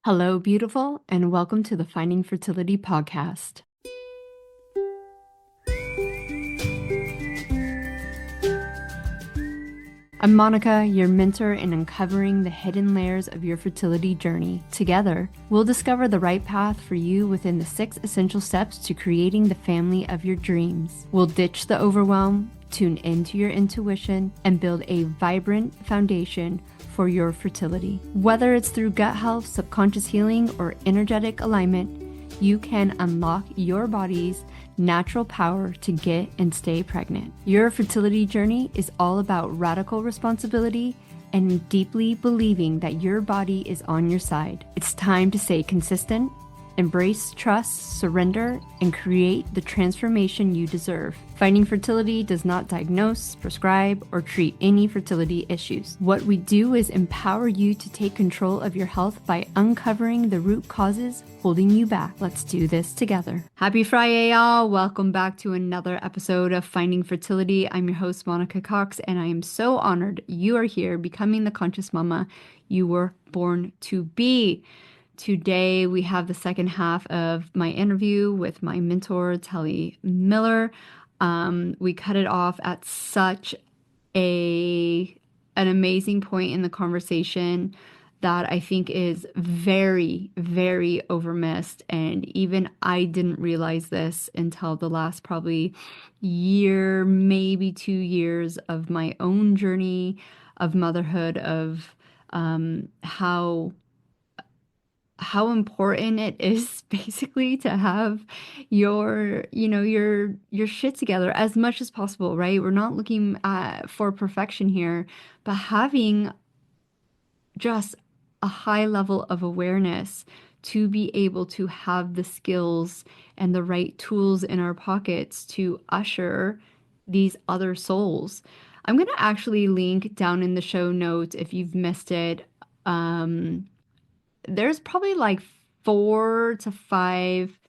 Hello, beautiful, and welcome to the Finding Fertility podcast. I'm Monica, your mentor in uncovering the hidden layers of your fertility journey. Together, we'll discover the right path for you within the 6 essential steps to creating the family of your dreams. We'll ditch the overwhelm, tune into your intuition, and build a vibrant foundation for your fertility. Whether it's through gut health, subconscious healing, or energetic alignment, you can unlock your body's natural power to get and stay pregnant. Your fertility journey is all about radical responsibility and deeply believing that your body is on your side. It's time to stay consistent, embrace trust, surrender, and create the transformation you deserve. Finding Fertility does not diagnose, prescribe, or treat any fertility issues. What we do is empower you to take control of your health by uncovering the root causes holding you back. Let's do this together. Happy Friday, y'all. Welcome back to another episode of Finding Fertility. I'm your host, Monica Cox, and I am so honored you are here becoming the conscious mama you were born to be. Today, we have the second half of my interview with my mentor, Talie Miller. We cut it off at such an amazing point in the conversation that I think is very, very overmissed. And even I didn't realize this until the last probably year, maybe 2 years of my own journey of motherhood, of how important it is basically to have your shit together as much as possible, right? We're not looking for perfection here, but having just a high level of awareness to be able to have the skills and the right tools in our pockets to usher these other souls. I'm going to actually link down in the show notes if you've missed it. There's probably like 4 to 5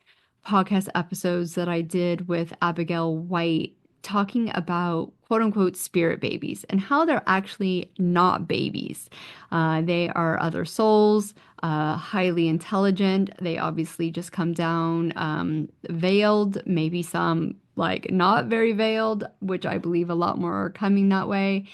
podcast episodes that I did with Abigail White talking about quote unquote spirit babies and how they're actually not babies. They are other souls, highly intelligent. They obviously just come down veiled, maybe some like not very veiled, which I believe a lot more are coming that way.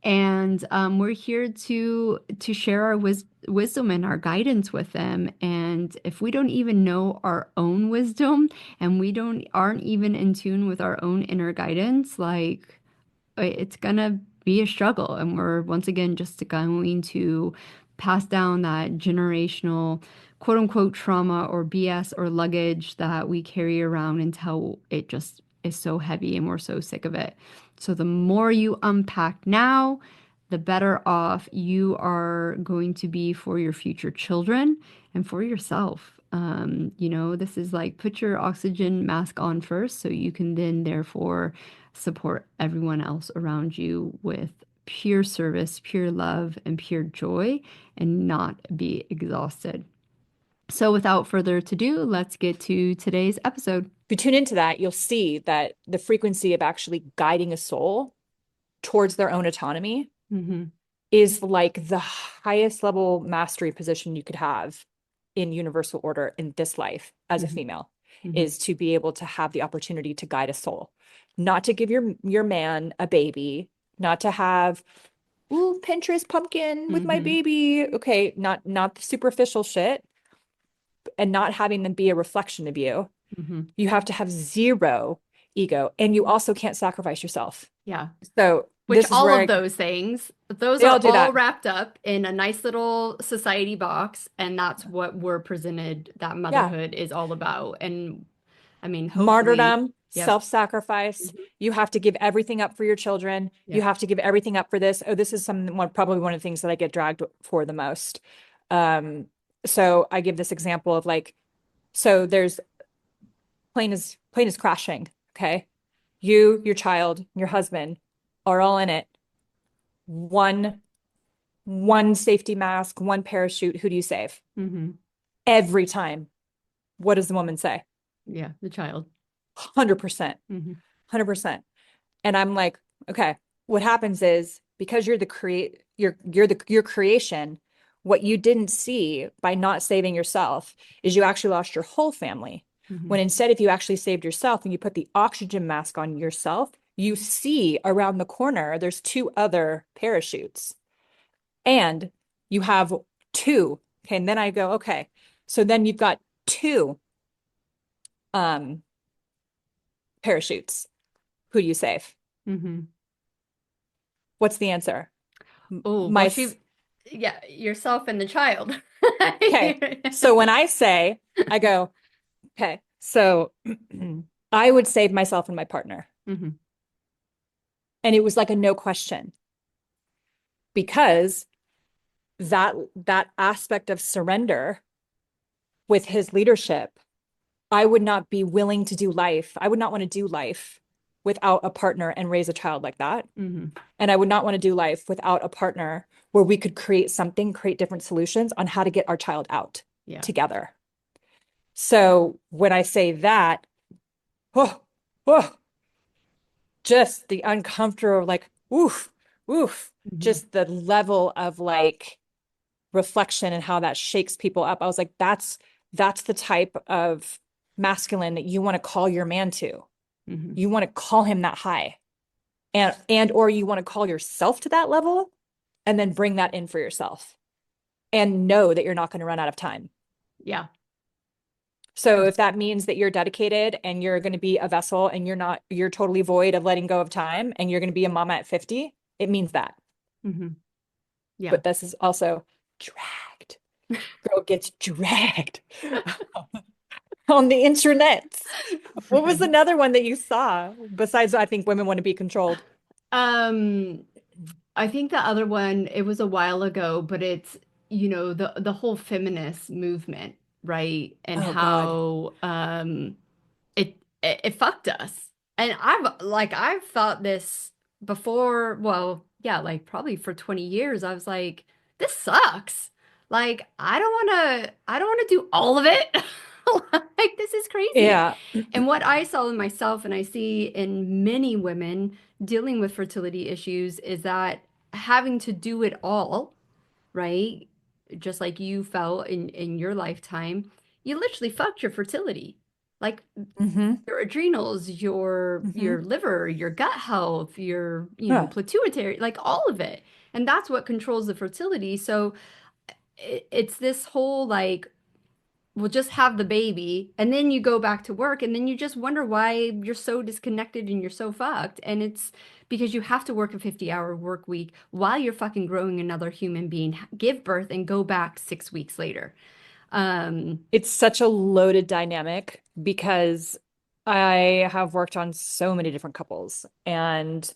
And we're here to share our wisdom and our guidance with them. And if we don't even know our own wisdom and we don't aren't even in tune with our own inner guidance, like it's gonna be a struggle. And we're once again just going to pass down that generational quote unquote trauma or BS or luggage that we carry around until it just is so heavy and we're so sick of it. So the more you unpack now, the better off you are going to be for your future children and for yourself. This is like put your oxygen mask on first so you can then therefore support everyone else around you with pure service, pure love, and pure joy and not be exhausted. So without further ado, let's get to today's episode. If you tune into that, you'll see that the frequency of actually guiding a soul towards their own autonomy is like the highest level mastery position you could have in universal order in this life as a female, is to be able to have the opportunity to guide a soul, not to give your man a baby, not to have, ooh, Pinterest pumpkin with my baby. Okay, not the superficial shit, and not having them be a reflection of you. You have to have zero ego, and you also can't sacrifice yourself. Yeah. So Which this is all where of those things, those they are all do all that. wrapped up in a nice little society box, and that's what we're presented that Yeah. motherhood is all about. And I mean, hopefully, Martyrdom, yep. self-sacrifice. You have to give everything up for your children. You Yep. have to give everything up for this. Oh, this is probably one of the things that I get dragged for the most. So I give this example of like, so there's plane is crashing. Okay. You, your child, your husband are all in it. One safety mask, one parachute. Who do you save? Every time. What does the woman say? Yeah, the child. 100%. 100%. And I'm like, okay, what happens is because you're the your creation, what you didn't see by not saving yourself is you actually lost your whole family. When instead, if you actually saved yourself and you put the oxygen mask on yourself, you see around the corner, there's 2 other parachutes and you have 2. Okay. And then I go, okay, so then you've got 2 parachutes. Who do you save? What's the answer? Oh, well, My yeah, yourself and the child. Okay. So when I say, I go, okay, so I would save myself and my partner. And it was like a no question because that aspect of surrender with his leadership, I would not be willing to do life. I would not want to do life without a partner and raise a child like that. And I would not want to do life without a partner where we could create different solutions on how to get our child out together. So when I say that, oh, oh, just the uncomfortable, like, oof, oof, just the level of like reflection and how that shakes people up. I was like, that's the type of masculine that you want to call your man to. You want to call him that high. And or you want to call yourself to that level and then bring that in for yourself and know that you're not going to run out of time. Yeah. So if that means that you're dedicated and you're going to be a vessel and you're totally void of letting go of time and you're going to be a mama at 50, it means that. Yeah. But this is also dragged. Girl gets dragged on the internet. What was another one that you saw besides I think women want to be controlled? I think the other one, it was a while ago, but it's, the whole feminist movement, right? And Oh God. how it fucked us. And I've thought this before, well, yeah, like probably for 20 years. I was like, this sucks. Like, I don't want to do all of it. Like, this is crazy. Yeah. And what I saw in myself and I see in many women dealing with fertility issues is that having to do it all, right? Just like you felt in your lifetime, you literally fucked your fertility. Like Mm-hmm. your adrenals, your Mm-hmm. liver, your gut health, your, Yeah. pituitary, like all of it. And that's what controls the fertility. So it's this whole like, we'll just have the baby and then you go back to work and then you just wonder why you're so disconnected and you're so fucked. And it's because you have to work a 50-hour work week while you're fucking growing another human being, give birth and go back 6 weeks later. It's such a loaded dynamic because I have worked on so many different couples and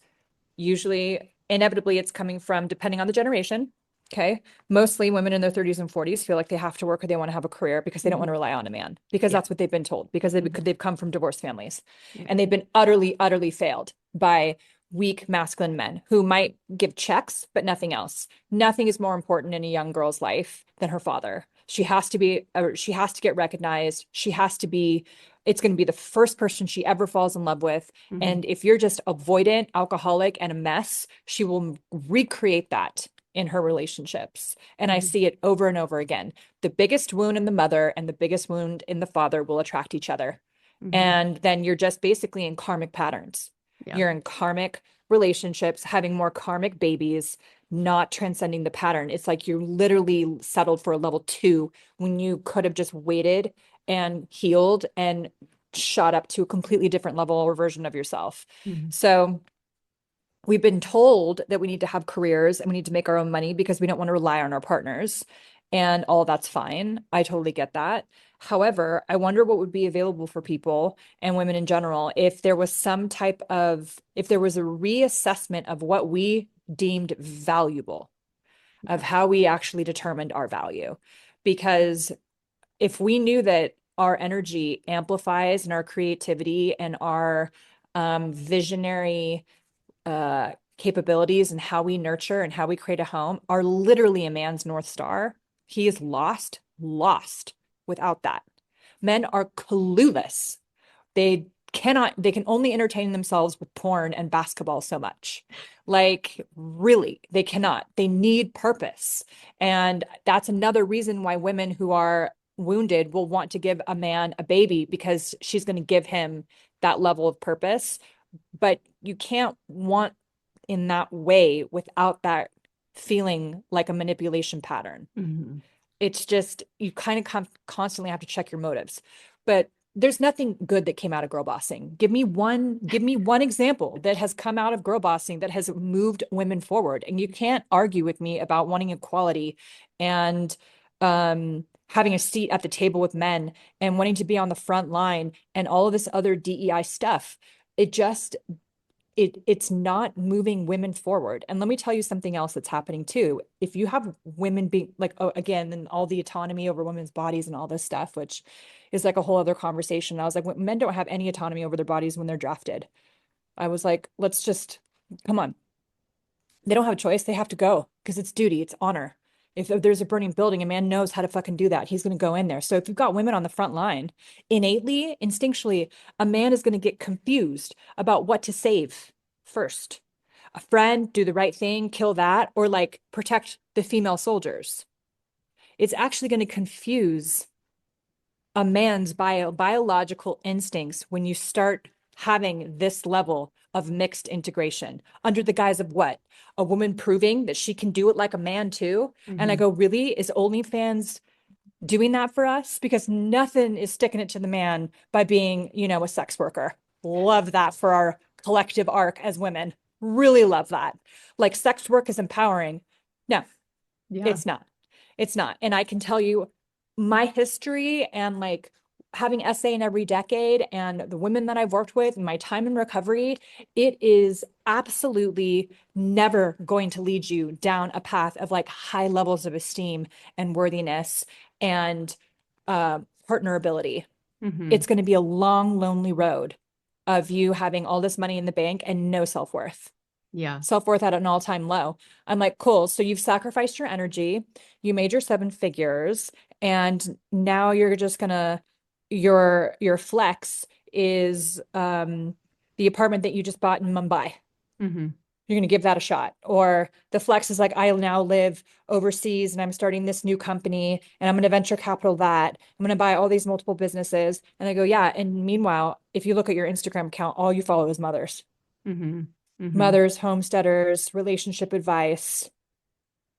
usually, inevitably, it's coming from, depending on the generation. Okay. Mostly women in their 30s and 40s feel like they have to work or they want to have a career because they don't want to rely on a man because Yeah. that's what they've been told because they've come from divorced families Yeah. and they've been utterly, utterly failed by weak masculine men who might give checks, but nothing else. Nothing is more important in a young girl's life than her father. She has to she has to get recognized. It's going to be the first person she ever falls in love with. And if you're just avoidant, alcoholic, and a mess, she will recreate that in her relationships. And I see it over and over again. The biggest wound in the mother and the biggest wound in the father will attract each other. And then you're just basically in karmic patterns. Yeah. You're in karmic relationships, having more karmic babies, not transcending the pattern. It's like you're literally settled for a level 2 when you could have just waited and healed and shot up to a completely different level or version of yourself. So we've been told that we need to have careers and we need to make our own money because we don't want to rely on our partners. And all that's fine. I totally get that. However, I wonder what would be available for people and women in general if there was if there was a reassessment of what we deemed valuable, of how we actually determined our value. Because if we knew that our energy amplifies and our creativity and our visionary capabilities and how we nurture and how we create a home are literally a man's North Star, he is lost without that. Men are clueless. They they can only entertain themselves with porn and basketball so much. Like, really, they cannot. They need purpose. And that's another reason why women who are wounded will want to give a man a baby, because she's going to give him that level of purpose. But you can't want in that way without that feeling like a manipulation pattern. Mm-hmm. It's just, you kind of constantly have to check your motives. But there's nothing good that came out of girl bossing. Give me one example that has come out of girl bossing that has moved women forward. And you can't argue with me about wanting equality and having a seat at the table with men and wanting to be on the front line and all of this other DEI stuff. It just it's not moving women forward. And let me tell you something else that's happening too. If you have women being like, oh, again, and all the autonomy over women's bodies and all this stuff, which is like a whole other conversation. I was like, men don't have any autonomy over their bodies when they're drafted. I was like, let's just come on. They don't have a choice. They have to go because it's duty, it's honor. If there's a burning building, a man knows how to fucking do that. He's going to go in there. So if you've got women on the front line, innately, instinctually, a man is going to get confused about what to save first. A friend, do the right thing, kill that, or like protect the female soldiers. It's actually going to confuse a man's biological instincts when you start having this level of mixed integration under the guise of what? A woman proving that she can do it like a man too. Mm-hmm. And I go, really? Is OnlyFans doing that for us? Because nothing is sticking it to the man by being, a sex worker. Love that for our collective arc as women. Really love that. Like, sex work is empowering. No, Yeah. it's not. It's not. And I can tell you my history and like having SA in every decade and the women that I've worked with and my time in recovery, it is absolutely never going to lead you down a path of like high levels of esteem and worthiness and partnerability. Mm-hmm. It's going to be a long, lonely road of you having all this money in the bank and no self-worth. Yeah. Self-worth at an all-time low. I'm like, cool. So you've sacrificed your energy, you made your 7 figures, and now you're just gonna your flex is the apartment that you just bought in Mumbai. Mm-hmm. You're gonna give that a shot. Or the flex is like, I now live overseas and I'm starting this new company and I'm gonna venture capital that. I'm gonna buy all these multiple businesses. And I go, yeah. And meanwhile, if you look at your Instagram account, all you follow is mothers. Mm-hmm. Mm-hmm. Mothers, homesteaders, relationship advice,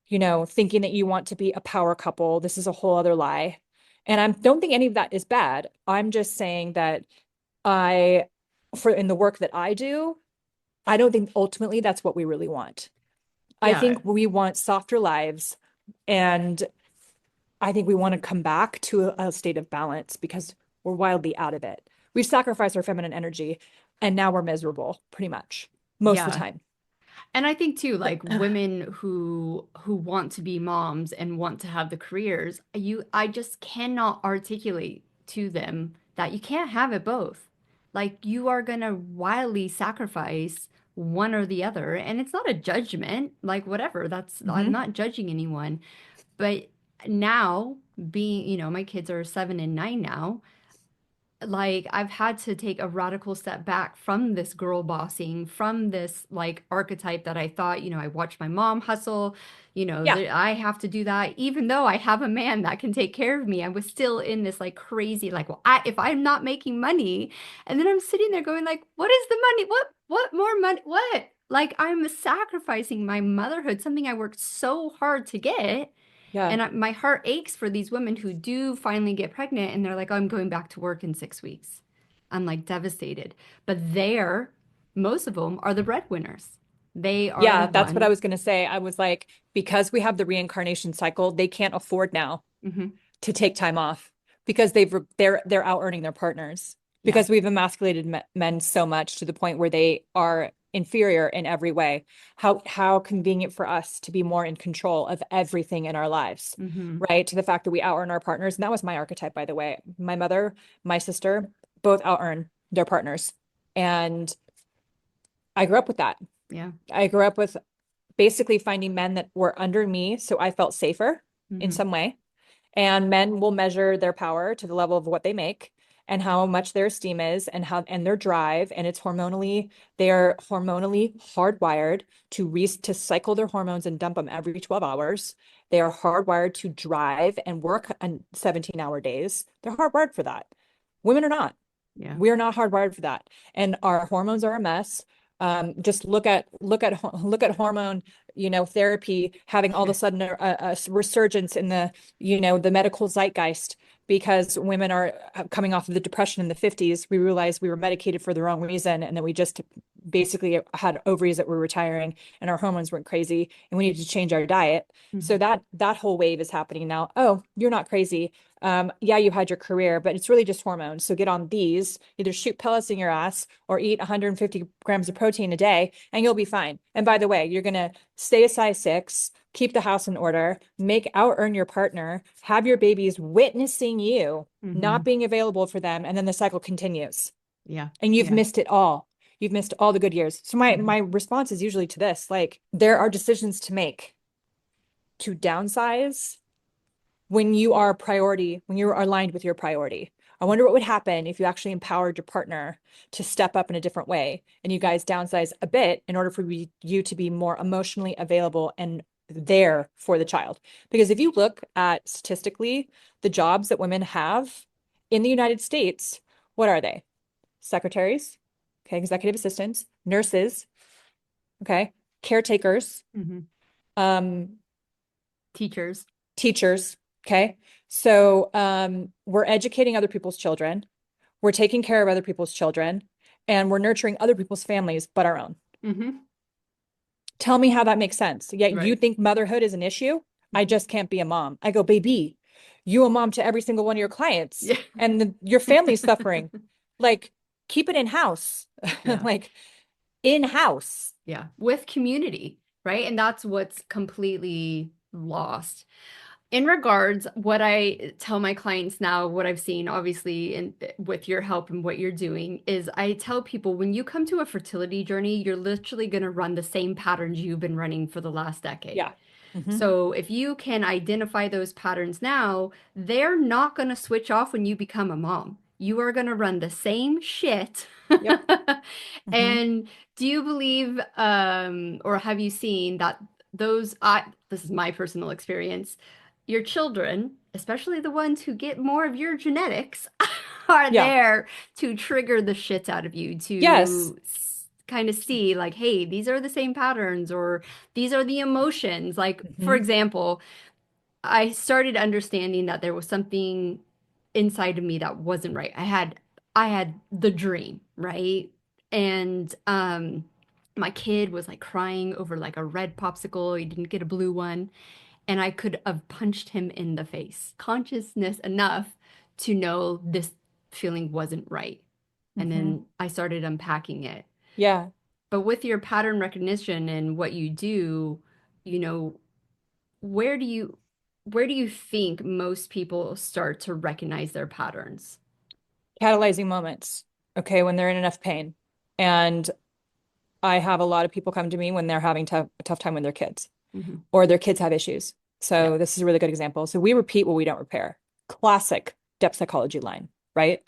thinking that you want to be a power couple. This is a whole other lie. And I don't think any of that is bad. I'm just saying that in the work that I do, I don't think ultimately that's what we really want. I Yeah. think we want softer lives. And I think we want to come back to a state of balance because we're wildly out of it. We've sacrificed our feminine energy and now we're miserable pretty much most of the Yeah. time. And I think too, like women who want to be moms and want to have the careers, I just cannot articulate to them that you can't have it both. Like you are gonna wildly sacrifice one or the other, and it's not a judgment, like whatever. I'm Mm-hmm. not judging anyone. But now being, my kids are 7 and 9 now, like I've had to take a radical step back from this girl bossing, from this like archetype that I thought, I watched my mom hustle, Yeah. that I have to do that. Even though I have a man that can take care of me, I was still in this like crazy, like, well, if I'm not making money, and then I'm sitting there going like, what is the money? What more money? What? Like I'm sacrificing my motherhood, something I worked so hard to get. Yeah. And my heart aches for these women who do finally get pregnant and they're like, oh, I'm going back to work in 6 weeks. I'm like devastated. But most of them are the breadwinners. They are the Yeah, that's what I one. was going to say. I was like, because we have the reincarnation cycle, they can't afford now Hmm. to take time off because they're out earning their partners Yeah. because we've emasculated men so much to the point where they are inferior in every way. How convenient for us to be more in control of everything in our lives, Hmm. right? To the fact that we out earn our partners. And that was my archetype, by the way. My mother, my sister, both out earn their partners. And I grew up with that. Yeah. I grew up with basically finding men that were under me, so I felt safer in Hmm. some way. And men will measure their power to the level of what they make. and how much their esteem is and their drive. And they are hormonally hardwired to cycle their hormones and dump them every 12 hours. They are hardwired to drive and work on 17-hour days. They're hardwired for that. Women are not. Yeah. We're not hardwired for that. And our hormones are a mess. Just look at hormone, therapy having all of a sudden a resurgence in the medical zeitgeist because women are coming off of the depression in the 50s. We realized we were medicated for the wrong reason, and that we just basically had ovaries that were retiring and our hormones went crazy, and we needed to change our diet. So that whole wave is happening now. Oh, you're not crazy. Yeah, you had your career, but it's really just hormones. So get on these, either shoot pellets in your ass or eat 150 grams of protein a day, and you'll be fine. And by the way, you're going to stay a size 6, keep the house in order, out earn your partner, have your babies witnessing you, not being available for them. And then the cycle continues. Yeah. And you've missed it all. You've missed all the good years. So my response is usually to this, like, there are decisions to make to downsize when you are a priority, when you're aligned with your priority. I wonder what would happen if you actually empowered your partner to step up in a different way and you guys downsize a bit in order for you to be more emotionally available and there for the child. Because if you look at statistically, the jobs that women have in the United States, what are they? Secretaries, okay, executive assistants, nurses, okay, caretakers, teachers, okay. So we're educating other people's children, we're taking care of other people's children, and we're nurturing other people's families but our own. Tell me how that makes sense. Yet you think motherhood is an issue? I just can't be a mom. I go, baby, you a mom to every single one of your clients, and your family's suffering. Like, keep it in-house. Like, in-house. Yeah, with community, right? And that's what's completely lost. In regards, what I tell my clients now, what I've seen, obviously, and with your help and what you're doing, is I tell people when you come to a fertility journey, you're literally going to run the same patterns you've been running for the last decade. Yeah. So if you can identify those patterns now, they're not going to switch off when you become a mom. You are going to run the same shit. Yep. And do you believe, or have you seen that this is my personal experience, your children, especially the ones who get more of your genetics, are there to trigger the shit out of you, to kind of see like, hey, these are the same patterns, or these are the emotions. Like, for example, I started understanding that there was something inside of me that wasn't right. I had the dream, right? And my kid was like crying over like a red popsicle. He didn't get a blue one. And I could have punched him in the face. Consciousness enough to know this feeling wasn't right. And then I started unpacking it. Yeah. But with your pattern recognition and what you do, you know, where do you think most people start to recognize their patterns? Catalyzing moments. Okay. When they're in enough pain. And I have a lot of people come to me when they're having a tough time with their kids, or their kids have issues. So this is a really good example. So we repeat what we don't repair. Classic depth psychology line, right?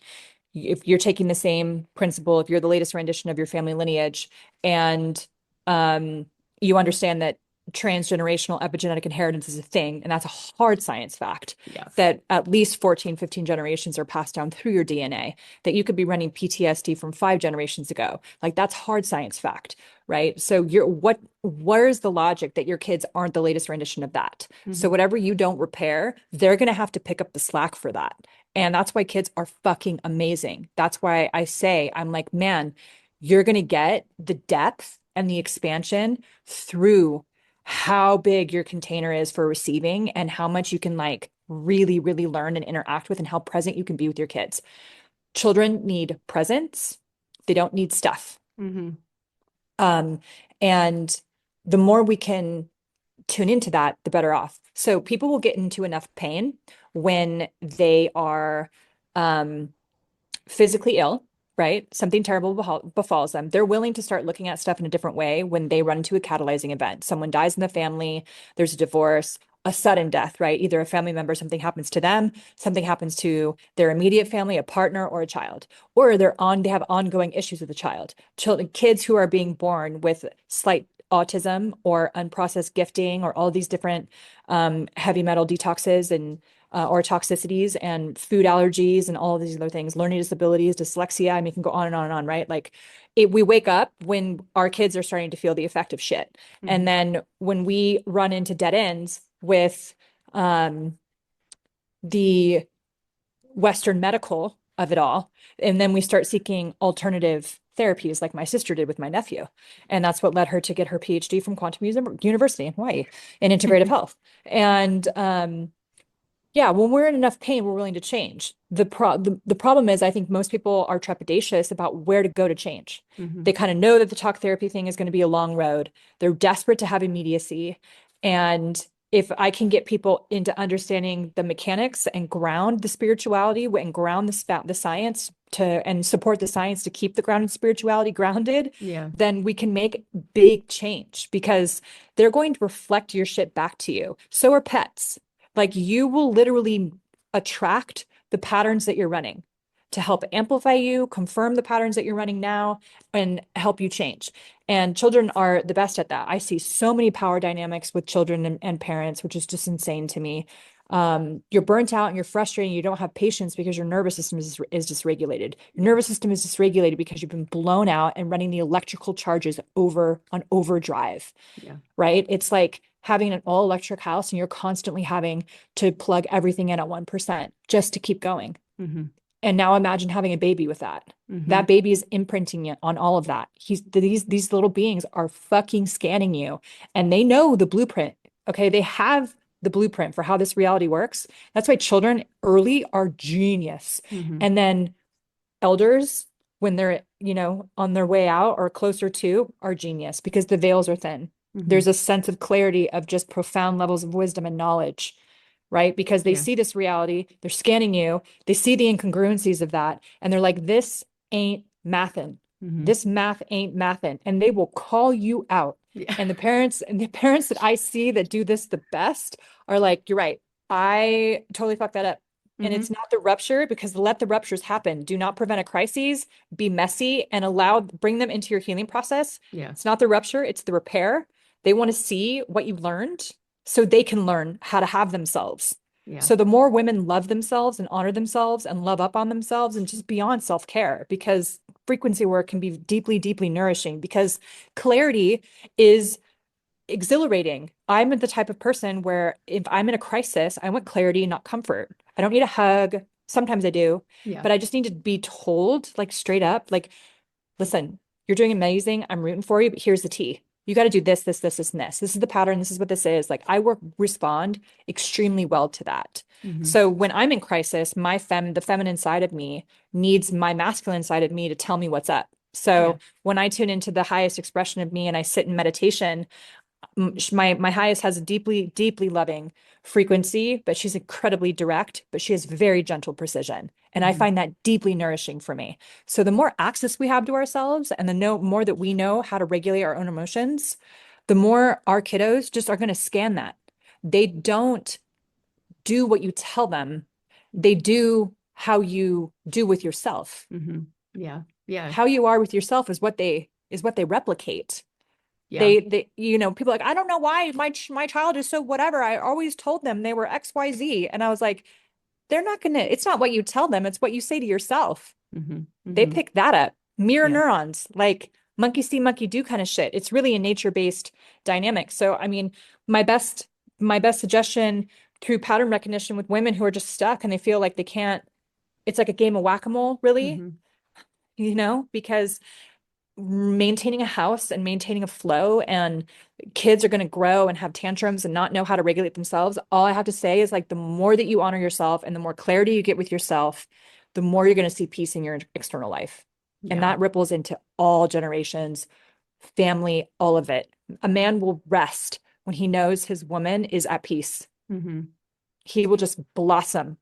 If you're taking the same principle, if you're the latest rendition of your family lineage, and you understand that transgenerational epigenetic inheritance is a thing, and that's a hard science fact, that at least 14, 15 generations are passed down through your DNA, that you could be running PTSD from 5 generations ago. Like, that's hard science fact, right? So where's the logic that your kids aren't the latest rendition of that? So whatever you don't repair, they're going to have to pick up the slack for that. And that's why kids are fucking amazing. That's why I'm like, man, you're going to get the depth and the expansion through how big your container is for receiving and how much you can like really, really learn and interact with, and how present you can be with your kids. Children need presence. They don't need stuff. And the more we can tune into that, the better off. So people will get into enough pain when they are physically ill, right? Something terrible befalls them. They're willing to start looking at stuff in a different way when they run into a catalyzing event. Someone dies in the family, there's a divorce, a sudden death, right? Either a family member, something happens to them, something happens to their immediate family, a partner or a child, or they have ongoing issues with the child. Kids who are being born with slight autism or unprocessed gifting or all these different heavy metal detoxes and or toxicities and food allergies and all of these other things, learning disabilities, dyslexia. I mean, it can go on and on and on, right? Like we wake up when our kids are starting to feel the effect of shit. And then when we run into dead ends with the Western medical of it all, and then we start seeking alternative therapies like my sister did with my nephew. And that's what led her to get her PhD from Quantum University in Hawaii in integrative health. And yeah, when we're in enough pain, we're willing to change. The problem is, I think most people are trepidatious about where to go to change. They kind of know that the talk therapy thing is going to be a long road. They're desperate to have immediacy. And if I can get people into understanding the mechanics and ground the spirituality and ground the science and support the science to keep the grounded spirituality grounded, then we can make big change because they're going to reflect your shit back to you. So are pets. Like you will literally attract the patterns that you're running to help amplify you, confirm the patterns that you're running now, and help you change. And children are the best at that. I see so many power dynamics with children and parents, which is just insane to me. You're burnt out and you're frustrated. You don't have patience because your nervous system is dysregulated. Your nervous system is dysregulated because you've been blown out and running the electrical charges on overdrive. Right? It's like having an all electric house and you're constantly having to plug everything in at 1% just to keep going. And now imagine having a baby with that. That baby is imprinting it on all of that. These little beings are fucking scanning you and they know the blueprint. Okay. They have the blueprint for how this reality works. That's why children early are genius. And then elders, when they're, on their way out or closer to, are genius because the veils are thin. There's a sense of clarity of just profound levels of wisdom and knowledge, right? Because they see this reality, they're scanning you, they see the incongruencies of that, and they're like, this ain't mathin'. This math ain't mathin'. And they will call you out. And the parents that I see that do this the best are like, you're right. I totally fucked that up. And it's not the rupture because let the ruptures happen. Do not prevent a crisis, be messy and bring them into your healing process. It's not the rupture, it's the repair. They want to see what you've learned so they can learn how to have themselves. So the more women love themselves and honor themselves and love up on themselves and just beyond self-care, because frequency work can be deeply, deeply nourishing because clarity is exhilarating. I'm the type of person where if I'm in a crisis, I want clarity, not comfort. I don't need a hug. Sometimes I do, but I just need to be told like straight up, like, listen, you're doing amazing. I'm rooting for you, but here's the tea. You got to do this, this, this, this, and this. This is the pattern. This is what this is. Like I respond extremely well to that. So when I'm in crisis, the feminine side of me needs my masculine side of me to tell me what's up. So when I tune into the highest expression of me and I sit in meditation, my highest has a deeply, deeply loving frequency, but she's incredibly direct, but she has very gentle precision. And I find that deeply nourishing for me. So the more access we have to ourselves and the more that we know how to regulate our own emotions, the more our kiddos just are going to scan that. They don't do what you tell them. They do how you do with yourself. How you are with yourself is what they replicate. They people are like, I don't know why my child is so whatever. I always told them they were XYZ. And I was like, it's not what you tell them, it's what you say to yourself. They pick that up. Mirror neurons, like monkey see, monkey do kind of shit. It's really a nature-based dynamic. So, I mean, my best suggestion through pattern recognition with women who are just stuck and they feel like they can't, it's like a game of whack-a-mole, really, because maintaining a house and maintaining a flow and kids are going to grow and have tantrums and not know how to regulate themselves. All I have to say is like the more that you honor yourself and the more clarity you get with yourself, the more you're going to see peace in your external life. And that ripples into all generations, family, all of it. A man will rest when he knows his woman is at peace. He will just blossom.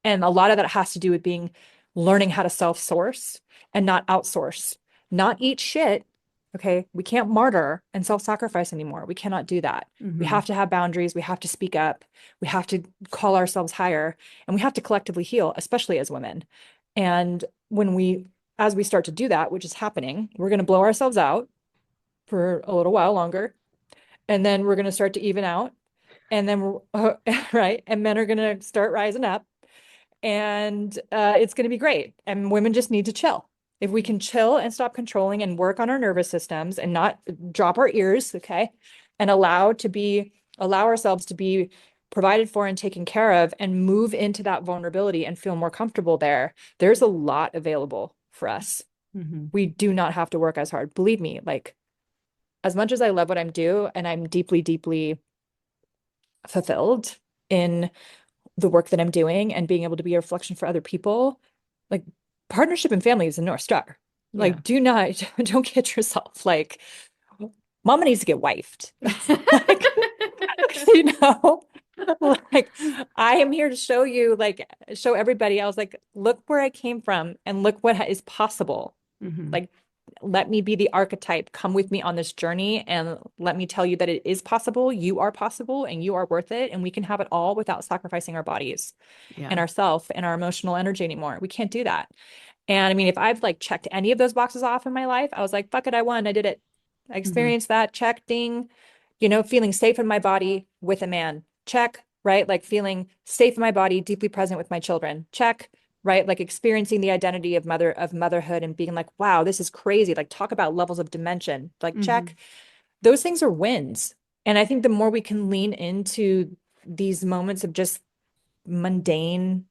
And a lot of that has to do with learning how to self-source and not outsource. Not eat shit, Okay. We can't martyr and self-sacrifice anymore. We cannot do that. We have to have boundaries. We have to speak up. We have to call ourselves higher, and we have to collectively heal, especially as women. And as we start to do that, which is happening, we're going to blow ourselves out for a little while longer. And then we're going to start to even out. And then right. And men are going to start rising up, and it's going to be great. And women just need to chill. If we can chill and stop controlling and work on our nervous systems and not drop our ears, okay, and allow ourselves to be provided for and taken care of, and move into that vulnerability and feel more comfortable there's a lot available for us. We do not have to work as hard. Believe me, like, as much as I love what I'm doing and I'm deeply, deeply fulfilled in the work that I'm doing and being able to be a reflection for other people, like, partnership and family is a North Star. Like, don't kid yourself. Like, mama needs to get wifed. Like, you know, like, I am here to show you, like, show everybody. I was like, look where I came from and look what is possible. Like, let me be the archetype. Come with me on this journey and let me tell you that it is possible. You are possible and you are worth it. And we can have it all without sacrificing our bodies and ourself and our emotional energy anymore. We can't do that. And I mean, if I've like checked any of those boxes off in my life, I was like, fuck it, I won. I did it. I experienced that. Check, ding. Feeling safe in my body with a man. Check, right? Like, feeling safe in my body, deeply present with my children. Check, right? Like, experiencing the identity of motherhood and being like, wow, this is crazy. Like, talk about levels of dimension. Like, check. Those things are wins. And I think the more we can lean into these moments of just mundane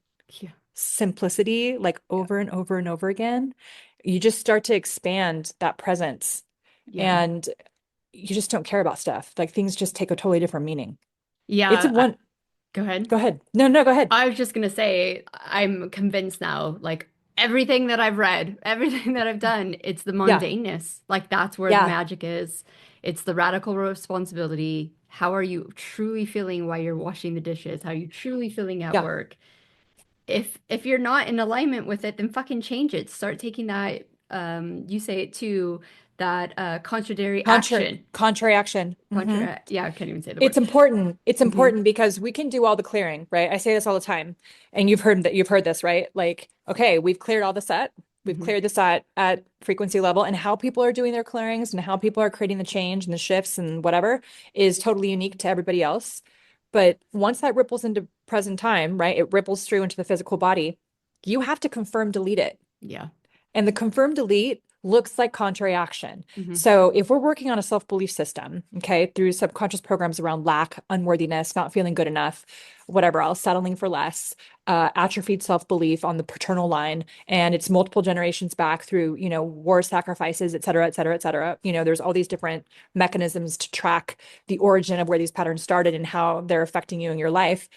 simplicity, like, over and over and over again, you just start to expand that presence. And you just don't care about stuff. Like, things just take a totally different meaning. It's Go ahead. Go ahead. No, go ahead. I was just gonna say, I'm convinced now, like, everything that I've read, everything that I've done, it's the Yeah. mundaneness. Like, that's where the magic is. It's the radical responsibility. How are you truly feeling while you're washing the dishes? How are you truly feeling at Yeah. work? If you're not in alignment with it, then fucking change it. Start taking that, you say it too, that contrary action. Contrary action. Yeah, I can't even say the It's word. important. It's important because we can do all the clearing, right? I say this all the time. And you've heard this, right? Like, okay, we've cleared all the set. We've cleared this at frequency level, and how people are doing their clearings and how people are creating the change and the shifts and whatever is totally unique to everybody else. But once that ripples into present time, right? It ripples through into the physical body. You have to confirm delete it. Yeah. And the confirm delete looks like contrary action. So if we're working on a self-belief system, okay, through subconscious programs around lack, unworthiness, not feeling good enough, whatever else, settling for less, atrophied self-belief on the paternal line, and it's multiple generations back through, war sacrifices, et cetera, et cetera, et cetera. There's all these different mechanisms to track the origin of where these patterns started and how they're affecting you in your life,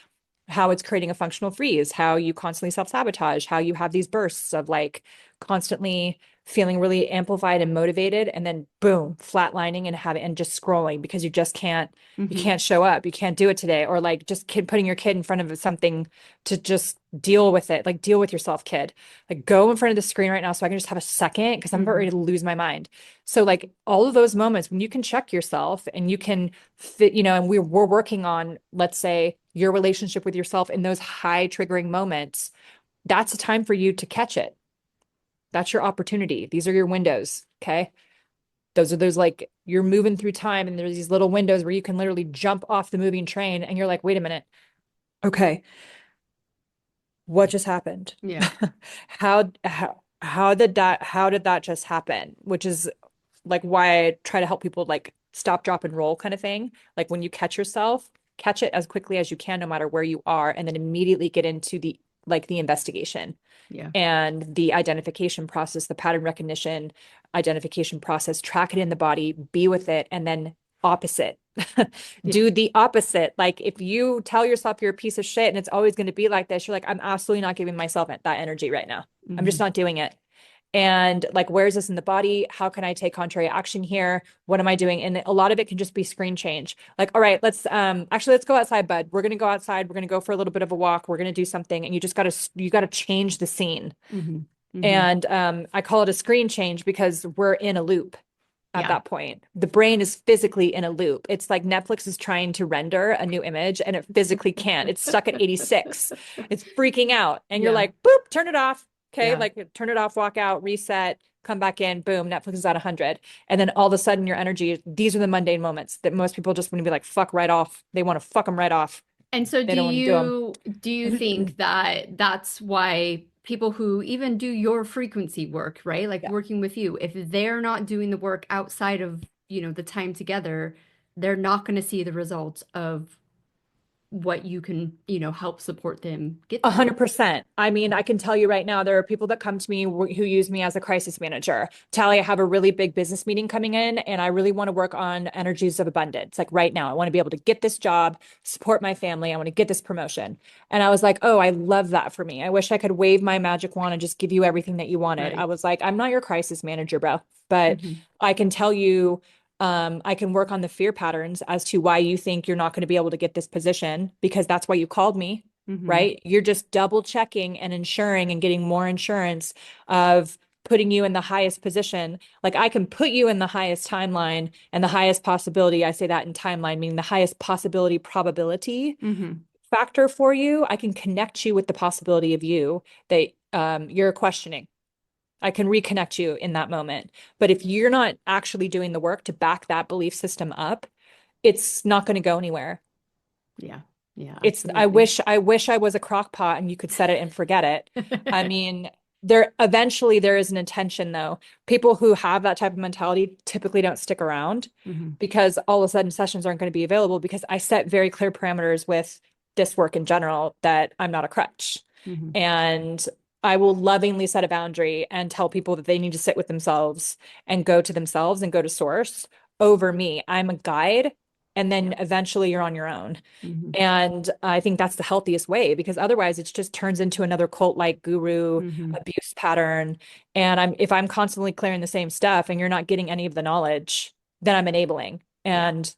how it's creating a functional freeze, how you constantly self-sabotage, how you have these bursts of, like, constantly feeling really amplified and motivated, and then boom, flatlining and just scrolling because you just can't, you can't show up, you can't do it today, or like just putting your kid in front of something to just deal with it. Like, deal with yourself, kid. Like, go in front of the screen right now so I can just have a second because I'm about ready to lose my mind. So, like, all of those moments when you can check yourself and you can fit, and we're working on, let's say, your relationship with yourself in those high triggering moments, that's a time for you to catch it. That's your opportunity. These are your windows. Okay. Those like, you're moving through time and there's these little windows where you can literally jump off the moving train and you're like, wait a minute. Okay. What just happened? Yeah. How did that just happen? Which is like why I try to help people, like, stop, drop, and roll kind of thing. Like, when you catch yourself, catch it as quickly as you can, no matter where you are, and then immediately get into the investigation Yeah. and the identification process, the pattern recognition, identification process, track it in the body, be with it, and then opposite. Do the opposite. Like, if you tell yourself you're a piece of shit and it's always going to be like this, you're like, I'm absolutely not giving myself that energy right now. I'm just not doing it. And, like, where is this in the body? How can I take contrary action here? What am I doing? And a lot of it can just be screen change. Like, all right, let's go outside, bud. We're going to go outside. We're going to go for a little bit of a walk. We're going to do something. And you got to change the scene. And I call it a screen change because we're in a loop. at that point. The brain is physically in a loop. It's like Netflix is trying to render a new image and it physically can't. It's stuck at 86. It's freaking out. And you're like, boop, turn it off. Okay. Like turn it off, walk out, reset, come back in, boom, Netflix is at 100. And then all of a sudden your energy, these are the mundane moments that most people just want to be like, fuck right off. They want to fuck them right off. And so do you think that that's why people who even do your frequency work, right? Like working with you, if they're not doing the work outside of, the time together, they're not going to see the results of what you can, help support them get through. 100%. I mean, I can tell you right now, there are people that come to me who use me as a crisis manager. Talie, I have a really big business meeting coming in and I really want to work on energies of abundance. Like right now, I want to be able to get this job, support my family. I want to get this promotion. And I was like, oh, I love that for me. I wish I could wave my magic wand and just give you everything that you wanted. Right. I was like, I'm not your crisis manager, bro, but I can tell you, I can work on the fear patterns as to why you think you're not going to be able to get this position, because that's why you called me, right? You're just double checking and ensuring and getting more insurance of putting you in the highest position. Like I can put you in the highest timeline and the highest possibility. I say that in timeline, meaning the highest possibility probability factor for you. I can connect you with the possibility of you that you're questioning. I can reconnect you in that moment. But if you're not actually doing the work to back that belief system up, it's not going to go anywhere. Yeah. It's, I wish I was a crock pot and you could set it and forget it. I mean, eventually there is an intention though. People who have that type of mentality typically don't stick around because all of a sudden sessions aren't going to be available, because I set very clear parameters with this work in general that I'm not a crutch. And I will lovingly set a boundary and tell people that they need to sit with themselves and go to themselves and go to source over me. I'm a guide. And then eventually you're on your own. And I think that's the healthiest way, because otherwise it just turns into another cult-like guru abuse pattern. And if I'm constantly clearing the same stuff and you're not getting any of the knowledge, then I'm enabling. And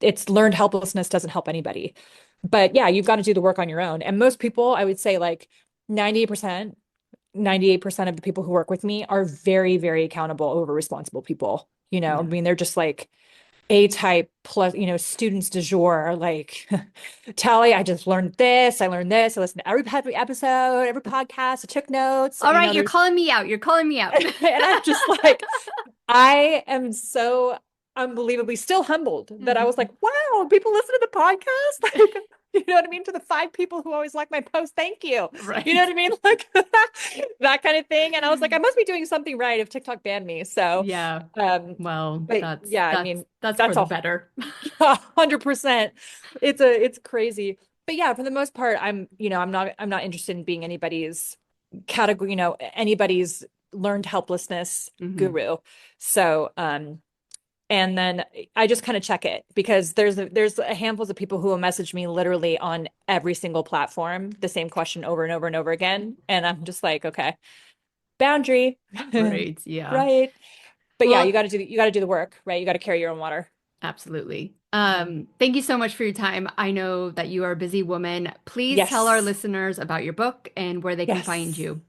it's learned helplessness doesn't help anybody. But yeah, you've got to do the work on your own. And most people, I would say like 98% of the people who work with me are very, very accountable, over responsible people. I mean, they're just like A-type plus, students du jour, like Talie, I just learned this. I learned this. I listened to every episode, every podcast. I took notes. All right. You're calling me out. And I'm just like, I am so unbelievably still humbled that I was like, wow, people listen to the podcast. Like, you know what I mean? To the 5 people who always like my post, thank you. Right. You know what I mean? Like that kind of thing. And I was like, I must be doing something right if TikTok banned me. So yeah. Well, I mean, that's for all better. 100%. It's crazy. But yeah, for the most part, I'm not interested in being anybody's category, anybody's learned helplessness guru. So, and then I just kind of check it, because there's a handful of people who will message me literally on every single platform, the same question over and over and over again. And I'm just like, okay, boundary. Right. Yeah. Right. But yeah, you got to do the work, right? You got to carry your own water. Absolutely. Thank you so much for your time. I know that you are a busy woman. Please tell our listeners about your book and where they can find you.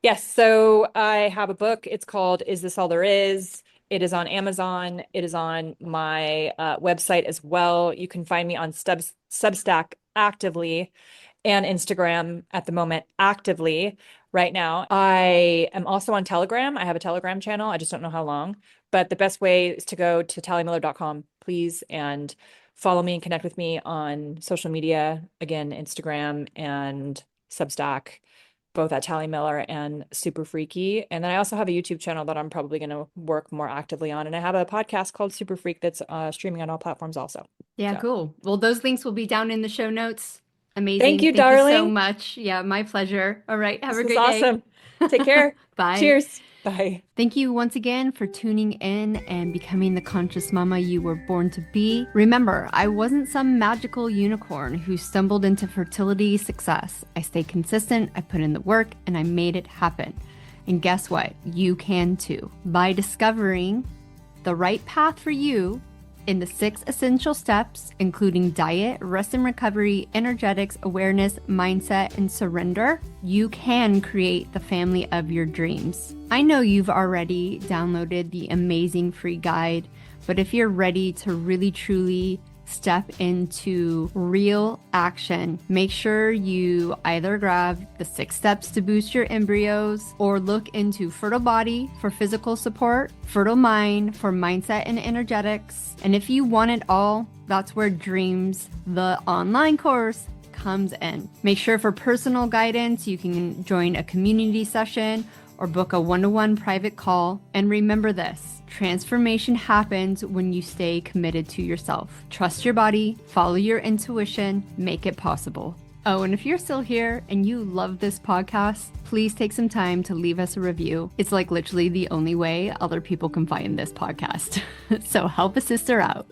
Yes. So I have a book. It's called Is This All There Is? It is on Amazon. It is on my website as well. You can find me on Substack actively, and Instagram at the moment actively right now. I am also on Telegram. I have a Telegram channel. I just don't know how long. But the best way is to go to taliemiller.com, please, and follow me and connect with me on social media. Again, Instagram and Substack, both at Talie Miller and Super Freaky. And then I also have a YouTube channel that I'm probably going to work more actively on. And I have a podcast called Super Freak that's streaming on all platforms also. Yeah, cool. Well, those links will be down in the show notes. Amazing. Thank you, darling. Thank you so much. Yeah, my pleasure. All right. Have a great day. Awesome. Take care. Bye. Cheers. Bye. Thank you once again for tuning in and becoming the conscious mama you were born to be. Remember, I wasn't some magical unicorn who stumbled into fertility success. I stayed consistent, I put in the work, and I made it happen. And guess what? You can too. By discovering the right path for you In the 6 essential steps, including diet, rest and recovery, energetics, awareness, mindset, and surrender, you can create the family of your dreams. I know you've already downloaded the amazing free guide, but if you're ready to really truly step into real action, make sure you either grab the 6 steps to boost your embryos or look into Fertile Body for physical support, Fertile Mind for mindset and energetics. And if you want it all, that's where Dreams, the online course, comes in. Make sure for personal guidance, you can join a community session or book a one-to-one private call. And remember this, transformation happens when you stay committed to yourself. Trust your body, follow your intuition, make it possible. Oh, and if you're still here and you love this podcast, please take some time to leave us a review. It's like literally the only way other people can find this podcast. So help a sister out.